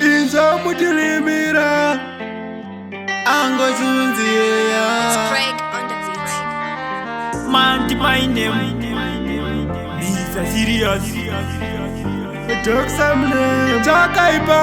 Inza mutilimira angozunziya Mind my name Lisa serious Doxa mne Chakaipa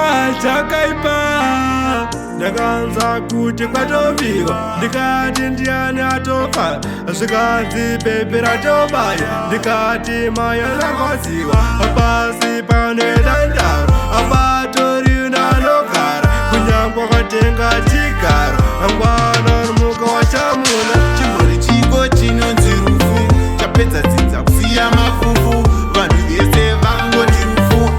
Ndakanza kuti kwatofika ndikati ndiani atofa zvikanzi pepe ratobaya ndikati mayana kwaziwa pasi panoenda ndaro apatorina anogara kunyangwa kwatenga chigaro angwana nomuka wachamuna chimhuri chiko chinonzi rufu chapedza dzinza kusiya mafufu vanhu vese vangoti rufu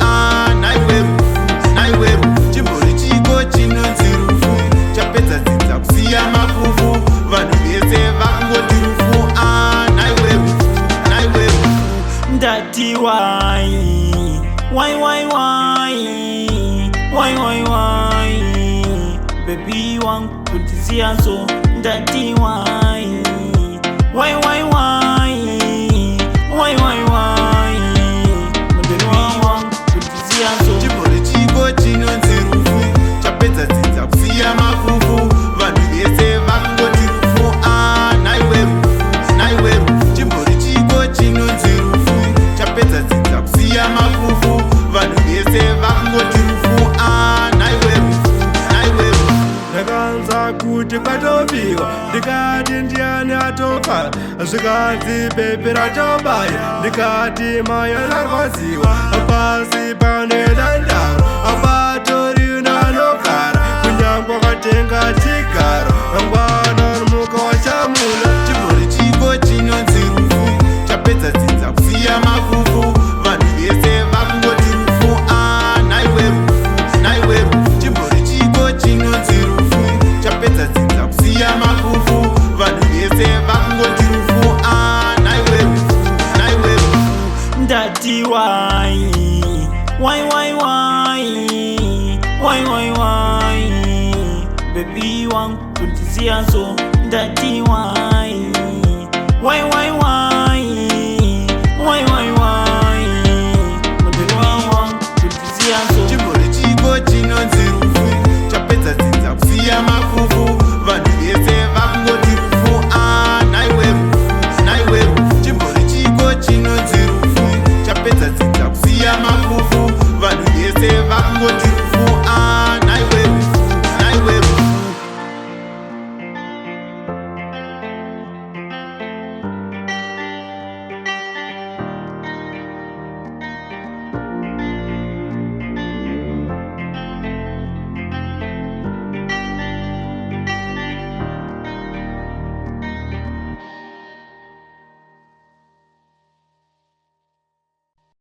naiwe rufu chimhuri chiko chinonzi rufu chapedza dzinza kusiya mafufu vanhu vese vangoti rufu naiwe rufu ndati wai baby wangu kutizia so ndati wai baby wangu kutizia so chimhuri chiko chinonzi rufu chapedza dzinza kusiya mafufu vanhu vese vangoti rufu naiwe rufu chimhuri chiko chinonzi rufu chapedza dzinza kusiya mafufu vanhu vese vangoti rufu naiwe rufu ndakanza kuti kwatofika ndikati ndiani atofa zvikanzi pepe ratobaya ndikati mayana kwaziwa pasi panoenda ndaro apatorina anogara kunyangwa kwatenga chigaro angwana nomuka wachamuna chimhuri chiko chinonzi rufu chapedza dzinza kusiya mafufu vanhu vese vakungoti rufu naiwe rufu chimhuri chiko chinonzi rufu chapedza dzinza kusiya mafufu vanhu vese vakungoti rufu naiwe rufu ndati wai baby wangu kutizia so ndati wai